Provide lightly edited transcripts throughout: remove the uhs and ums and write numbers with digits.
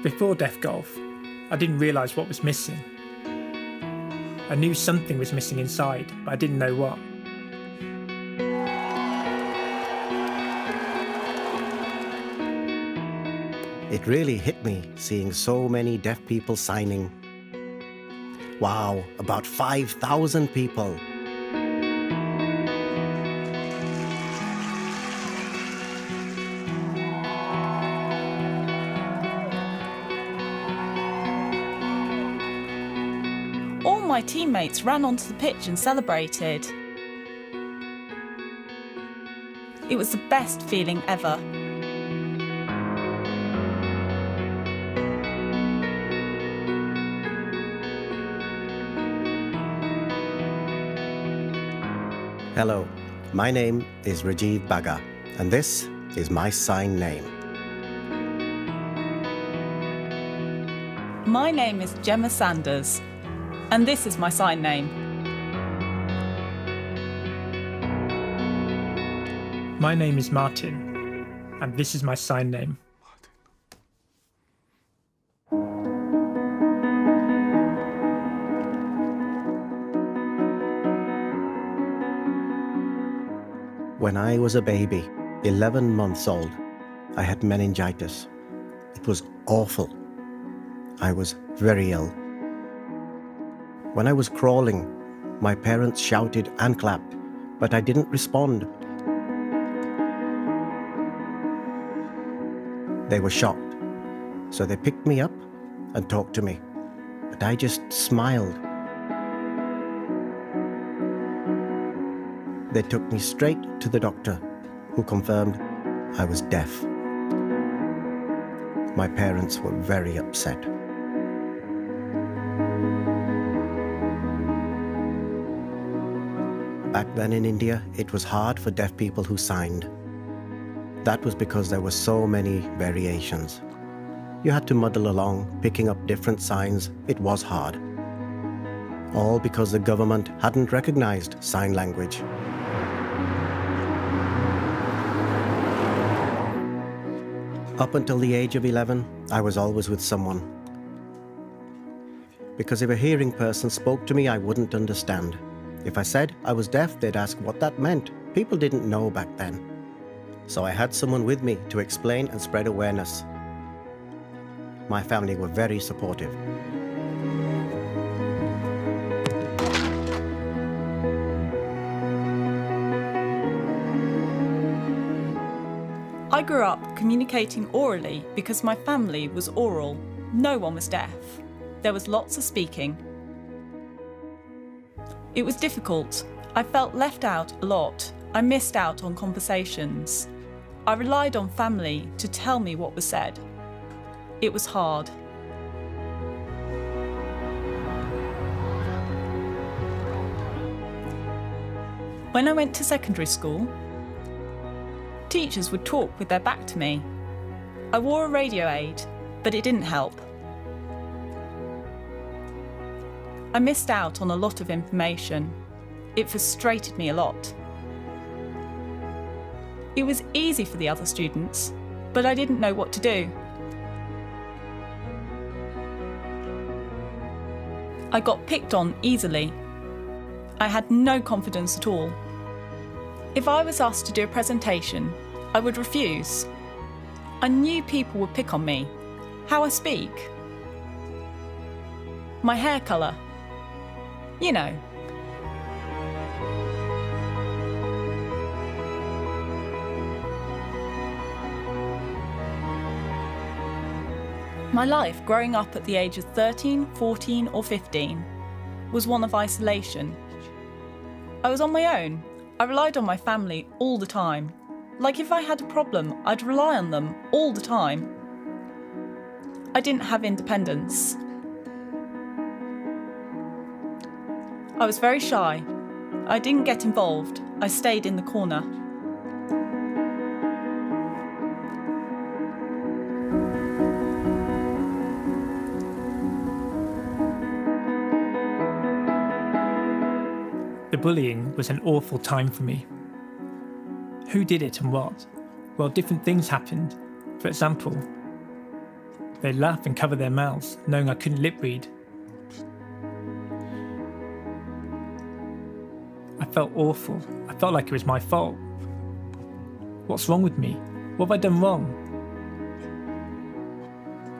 Before deaf golf, I didn't realise what was missing. I knew something was missing inside, but I didn't know what. It really hit me seeing so many deaf people signing. Wow, about 5,000 people. All my teammates ran onto the pitch and celebrated. It was the best feeling ever. Hello, my name is Rajiv Baga, and this is my sign name. My name is Gemma Sanders, and this is my sign name. My name is Martin, and this is my sign name. When I was a baby, 11 months old, I had meningitis. It was awful. I was very ill. When I was crawling, my parents shouted and clapped, but I didn't respond. They were shocked, so they picked me up and talked to me, but I just smiled. They took me straight to the doctor, who confirmed I was deaf. My parents were very upset. Back then in India, it was hard for deaf people who signed. That was because there were so many variations. You had to muddle along, picking up different signs. It was hard. All because the government hadn't recognized sign language. Up until the age of 11, I was always with someone. Because if a hearing person spoke to me, I wouldn't understand. If I said I was deaf, they'd ask what that meant. People didn't know back then. So I had someone with me to explain and spread awareness. My family were very supportive. I grew up communicating orally because my family was oral. No one was deaf. There was lots of speaking. It was difficult. I felt left out a lot. I missed out on conversations. I relied on family to tell me what was said. It was hard. When I went to secondary school, teachers would talk with their back to me. I wore a radio aid, but it didn't help. I missed out on a lot of information. It frustrated me a lot. It was easy for the other students, but I didn't know what to do. I got picked on easily. I had no confidence at all. If I was asked to do a presentation, I would refuse. I knew people would pick on me, how I speak, my hair colour, you know. My life growing up at the age of 13, 14 or 15 was one of isolation. I was on my own. I relied on my family all the time. Like if I had a problem, I'd rely on them all the time. I didn't have independence. I was very shy. I didn't get involved. I stayed in the corner. The bullying was an awful time for me. Who did it and what? Well, different things happened. For example, they'd laugh and cover their mouths, knowing I couldn't lip read. I felt awful. I felt like it was my fault. What's wrong with me? What have I done wrong?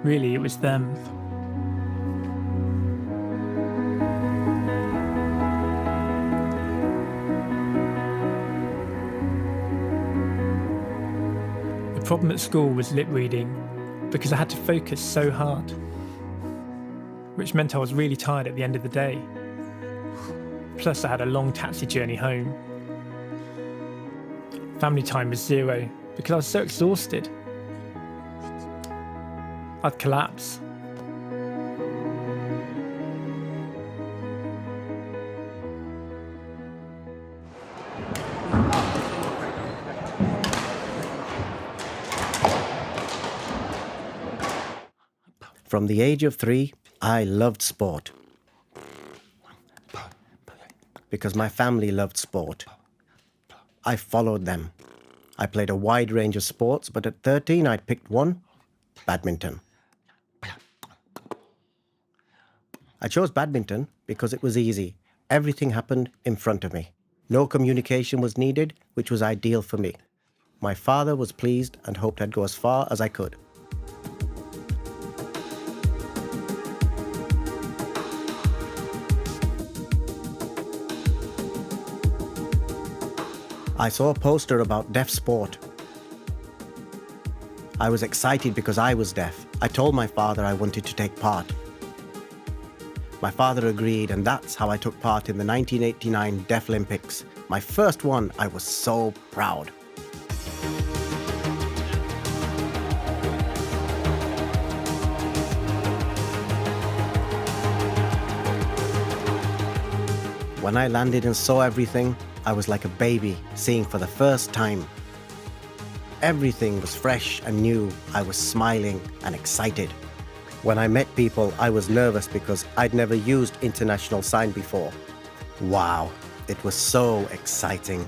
Really, it was them. The problem at school was lip reading because I had to focus so hard, which meant I was really tired at the end of the day. Plus, I had a long taxi journey home. Family time was zero because I was so exhausted. I'd collapse. From the age of 3, I loved sport. Because my family loved sport. I followed them. I played a wide range of sports, but at 13 I picked one, badminton. I chose badminton because it was easy. Everything happened in front of me. No communication was needed, which was ideal for me. My father was pleased and hoped I'd go as far as I could. I saw a poster about deaf sport. I was excited because I was deaf. I told my father I wanted to take part. My father agreed, and that's how I took part in the 1989 Deaf Olympics. My first one. I was so proud. When I landed and saw everything, I was like a baby seeing for the first time. Everything was fresh and new. I was smiling and excited. When I met people, I was nervous because I'd never used international sign before. Wow, it was so exciting.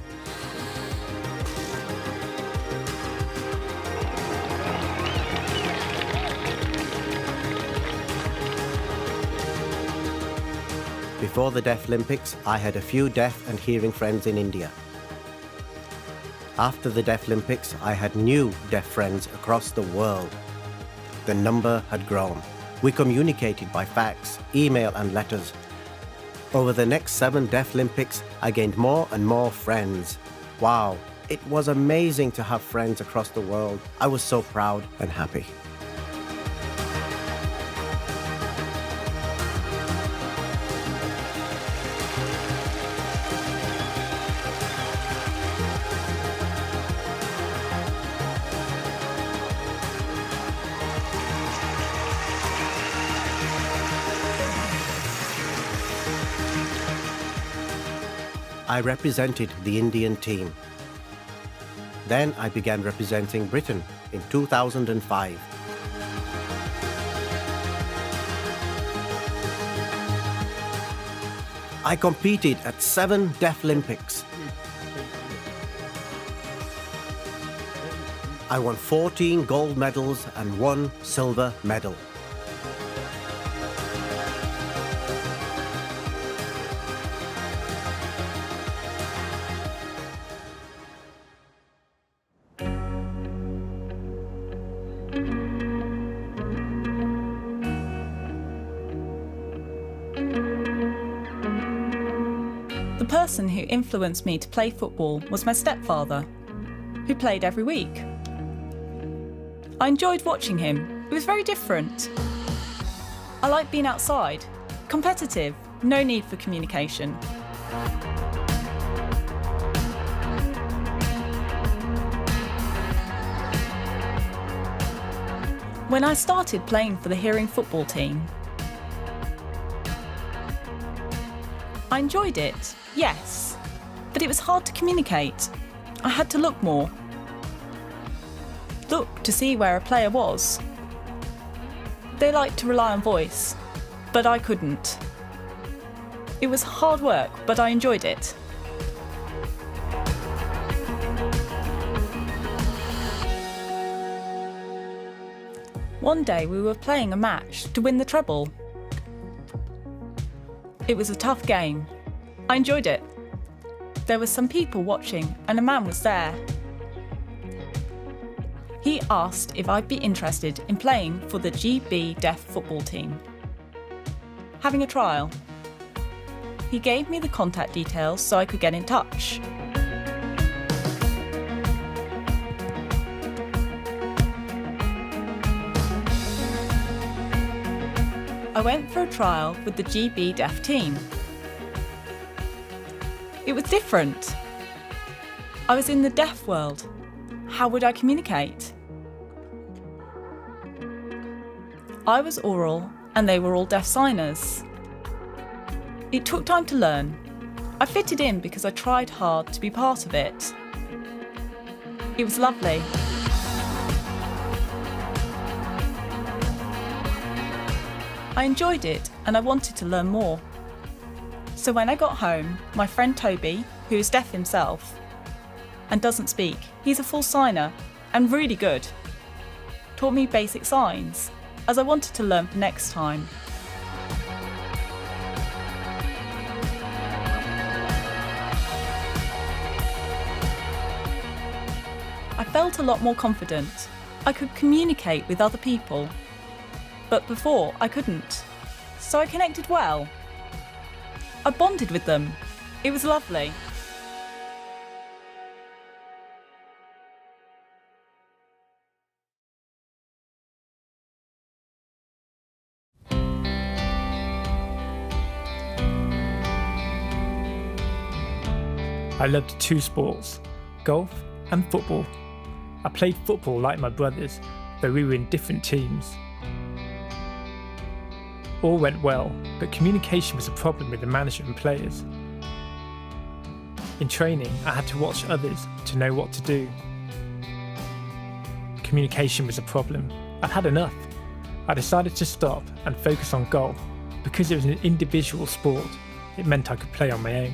Before the Deaf Olympics, I had a few deaf and hearing friends in India. After the Deaf Olympics, I had new deaf friends across the world. The number had grown. We communicated by fax, email and letters. Over the next 7 Deaf Olympics, I gained more and more friends. Wow, it was amazing to have friends across the world. I was so proud and happy. I represented the Indian team. Then I began representing Britain in 2005. I competed at 7 Deaf Olympics. I won 14 gold medals and 1 silver medal. The person who influenced me to play football was my stepfather, who played every week. I enjoyed watching him. It was very different. I liked being outside, competitive, no need for communication. When I started playing for the hearing football team, I enjoyed it, yes, but it was hard to communicate. I had to look more. Look to see where a player was. They liked to rely on voice, but I couldn't. It was hard work, but I enjoyed it. One day we were playing a match to win the treble. It was a tough game. I enjoyed it. There were some people watching and a man was there. He asked if I'd be interested in playing for the GB Deaf football team. Having a trial. He gave me the contact details so I could get in touch. I went for a trial with the GB Deaf team. It was different. I was in the deaf world. How would I communicate? I was oral and they were all deaf signers. It took time to learn. I fitted in because I tried hard to be part of it. It was lovely. I enjoyed it and I wanted to learn more. So when I got home, my friend Toby, who is deaf himself and doesn't speak, he's a full signer and really good, taught me basic signs as I wanted to learn for next time. I felt a lot more confident. I could communicate with other people. But before, I couldn't. So I connected well. I bonded with them. It was lovely. I loved two sports, golf and football. I played football like my brothers, though we were in different teams. All went well, but communication was a problem with the manager and players. In training, I had to watch others to know what to do. Communication was a problem. I'd had enough. I decided to stop and focus on golf. Because it was an individual sport, it meant I could play on my own.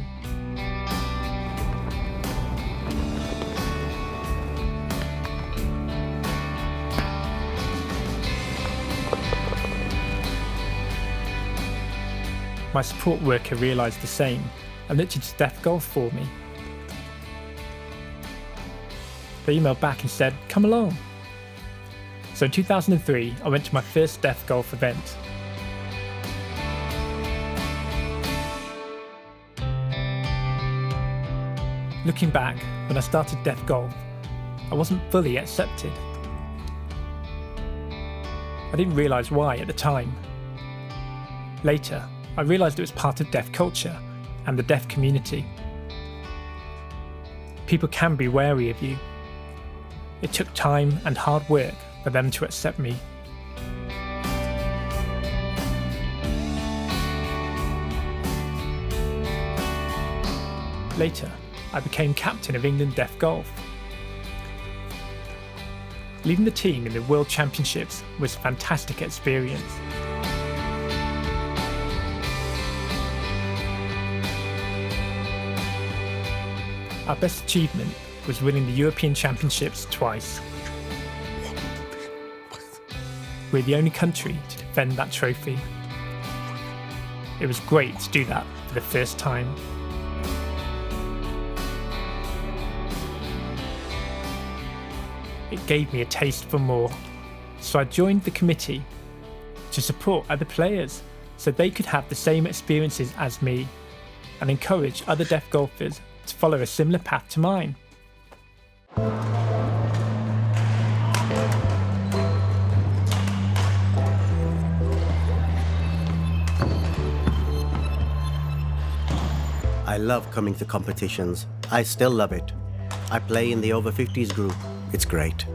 My support worker realised the same and looked into deaf golf for me. They emailed back and said, "Come along." So in 2003, I went to my first deaf golf event. Looking back, when I started deaf golf, I wasn't fully accepted. I didn't realise why at the time. Later, I realised it was part of deaf culture and the deaf community. People can be wary of you. It took time and hard work for them to accept me. Later, I became captain of England Deaf Golf. Leading the team in the World Championships was a fantastic experience. Our best achievement was winning the European Championships twice. We're the only country to defend that trophy. It was great to do that for the first time. It gave me a taste for more, so I joined the committee to support other players so they could have the same experiences as me and encourage other deaf golfers to follow a similar path to mine. I love coming to competitions. I still love it. I play in the over 50s group. It's great.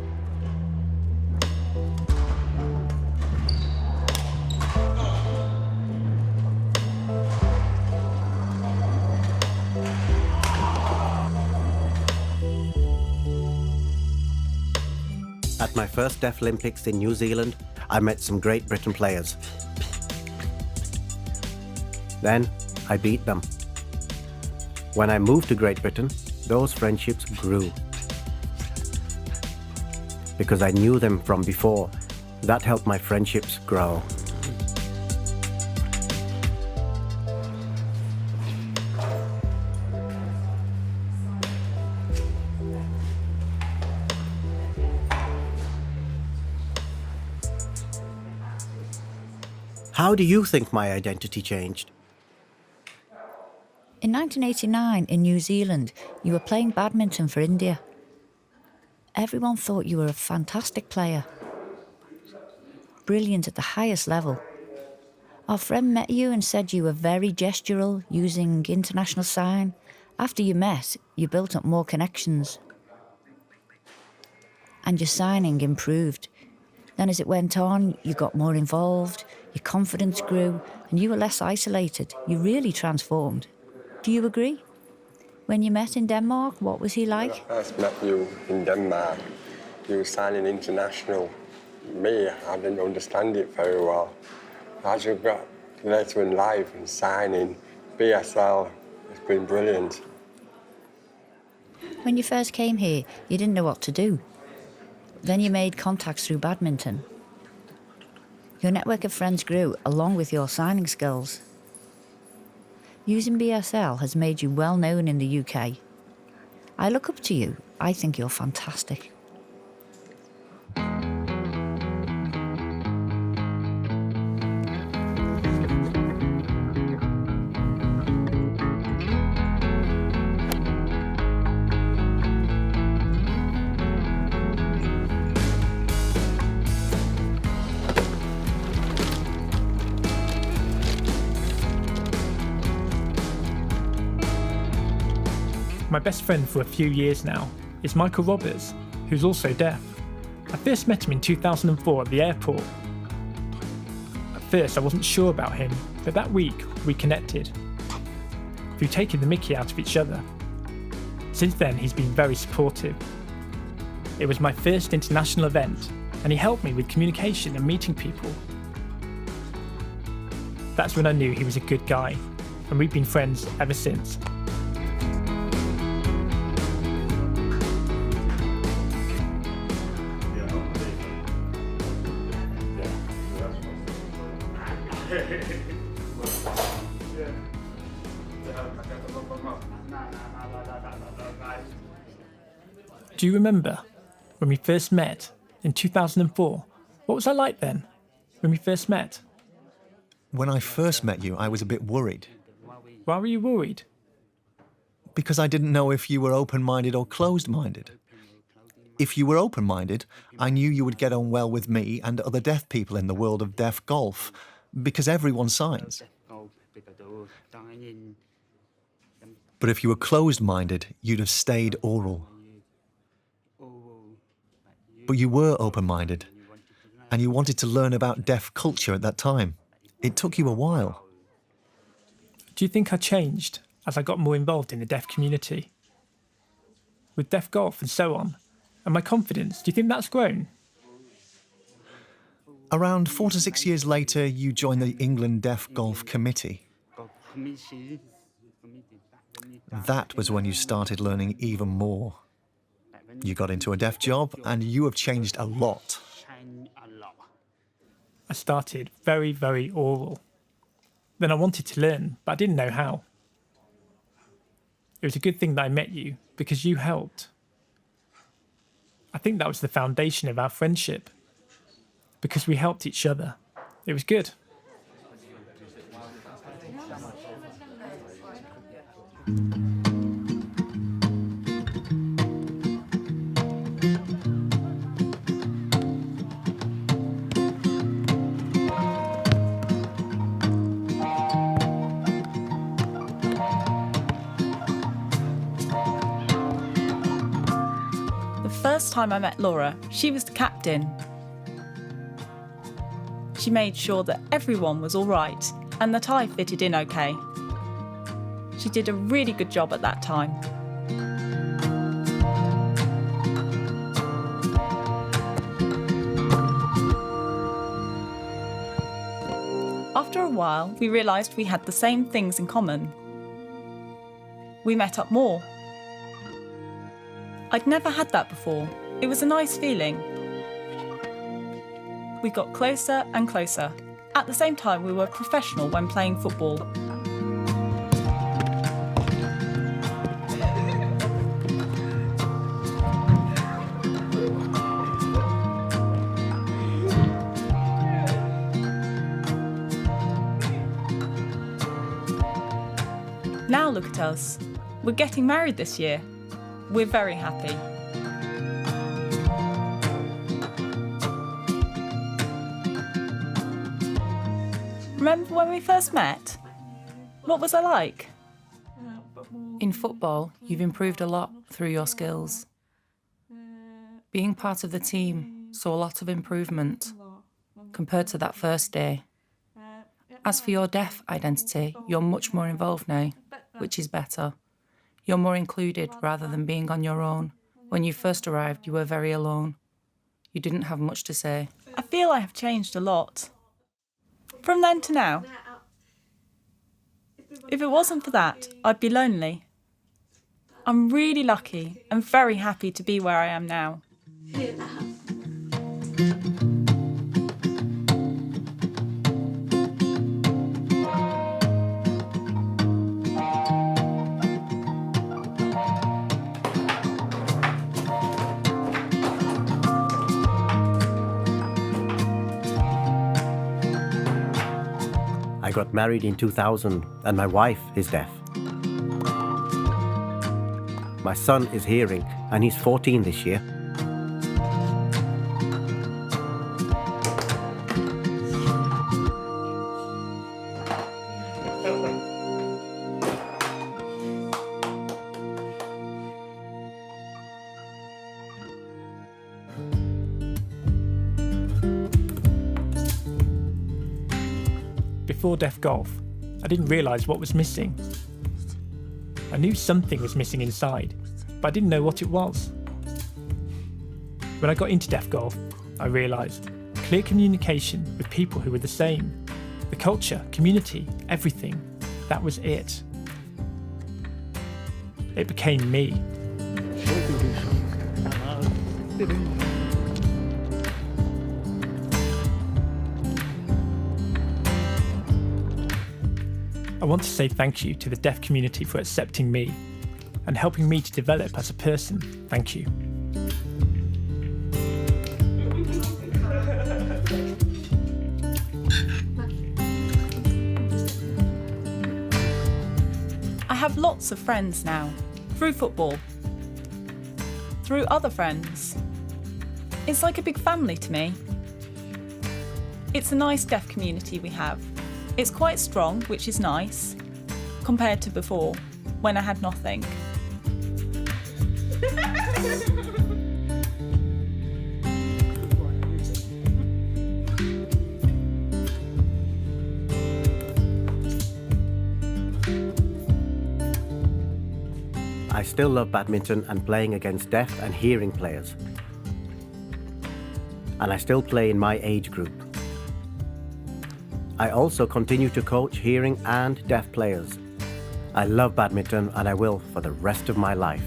At my first Deaf Olympics in New Zealand, I met some Great Britain players. Then I beat them. When I moved to Great Britain, those friendships grew. Because I knew them from before, That helped my friendships grow. How do you think my identity changed? In 1989, in New Zealand, you were playing badminton for India. Everyone thought you were a fantastic player. Brilliant at the highest level. Our friend met you and said you were very gestural, using international sign. After you met, you built up more connections. And your signing improved. Then as it went on, you got more involved, your confidence grew, and you were less isolated. You really transformed. Do you agree? When you met in Denmark, what was he like? When I first met you in Denmark, you were signing international. Me, I didn't understand it very well. As you got later in life and signing, BSL, it's been brilliant. When you first came here, you didn't know what to do. Then you made contacts through badminton. Your network of friends grew along with your signing skills. Using BSL has made you well known in the UK. I look up to you. I think you're fantastic. My best friend for a few years now is Michael Roberts, who's also deaf. I first met him in 2004 at the airport. At first I wasn't sure about him, but that week we connected through taking the mickey out of each other. Since then he's been very supportive. It was my first international event and he helped me with communication and meeting people. That's when I knew he was a good guy, and we've been friends ever since. Do you remember when we first met in 2004? What was I like then, when we first met? When I first met you, I was a bit worried. Why were you worried? Because I didn't know if you were open-minded or closed-minded. If you were open-minded, I knew you would get on well with me and other deaf people in the world of deaf golf, because everyone signs. But if you were closed-minded, you'd have stayed oral. But you were open-minded, and you wanted to learn about deaf culture at that time. It took you a while. Do you think I changed as I got more involved in the deaf community? With deaf golf and so on, and my confidence, do you think that's grown? Around 4 to 6 years later, you joined the England Deaf Golf Committee. That was when you started learning even more. You got into a deaf job and you have changed a lot. I started very, very oral. Then I wanted to learn, but I didn't know how. It was a good thing that I met you, because you helped. I think that was the foundation of our friendship, because we helped each other. It was good. First time I met Laura, she was the captain. She made sure that everyone was all right and that I fitted in okay. She did a really good job at that time. After a while, we realised we had the same things in common. We met up more. I'd never had that before. It was a nice feeling. we got closer and closer. At the same time, we were professional when playing football. Now look at us. We're getting married this year. We're very happy. Remember when we first met? What was I like? In football, you've improved a lot through your skills. Being part of the team saw a lot of improvement compared to that first day. As for your deaf identity, you're much more involved now, which is better. You're more included rather than being on your own. When you first arrived, you were very alone. You didn't have much to say. I feel I have changed a lot. From then to now. If it wasn't for that, I'd be lonely. I'm really lucky and very happy to be where I am now. I got married in 2000 and my wife is deaf. My son is hearing and he's 14 this year. Before Deaf Golf, I didn't realise what was missing. I knew something was missing inside, but I didn't know what it was. When I got into Deaf Golf, I realised clear communication with people who were the same. The culture, community, everything. That was it. It became me. I want to say thank you to the deaf community for accepting me and helping me to develop as a person. Thank you. I have lots of friends now, through football, through other friends. It's like a big family to me. It's a nice deaf community we have. It's quite strong, which is nice, compared to before, when I had nothing. I still love badminton and playing against deaf and hearing players. And I still play in my age group. I also continue to coach hearing and deaf players. I love badminton and I will for the rest of my life.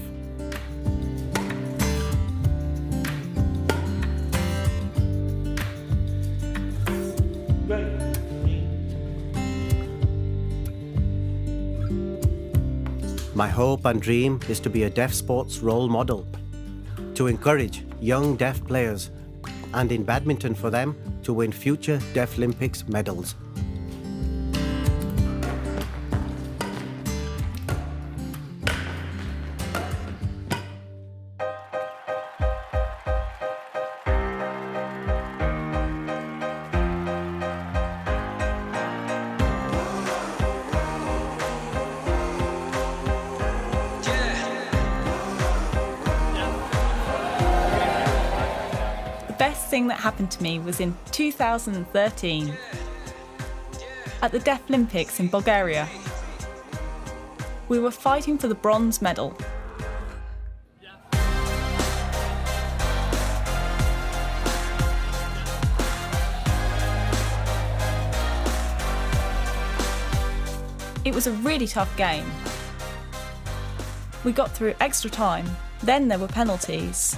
My hope and dream is to be a deaf sports role model, to encourage young deaf players, and in badminton for them to win future Deaf Olympics medals. The best thing that happened to me was in 2013 at the Deaf Olympics in Bulgaria. We were fighting for the bronze medal. It was a really tough game. We got through extra time, then there were penalties.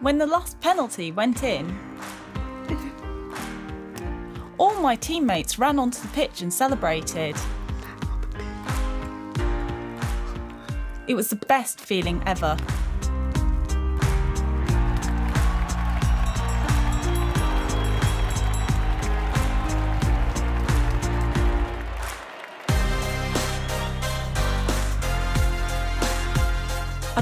When the last penalty went in, all my teammates ran onto the pitch and celebrated. It was the best feeling ever.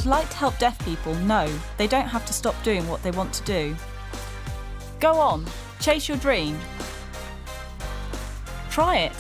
I'd like to help deaf people know they don't have to stop doing what they want to do. Go on, chase your dream. Try it.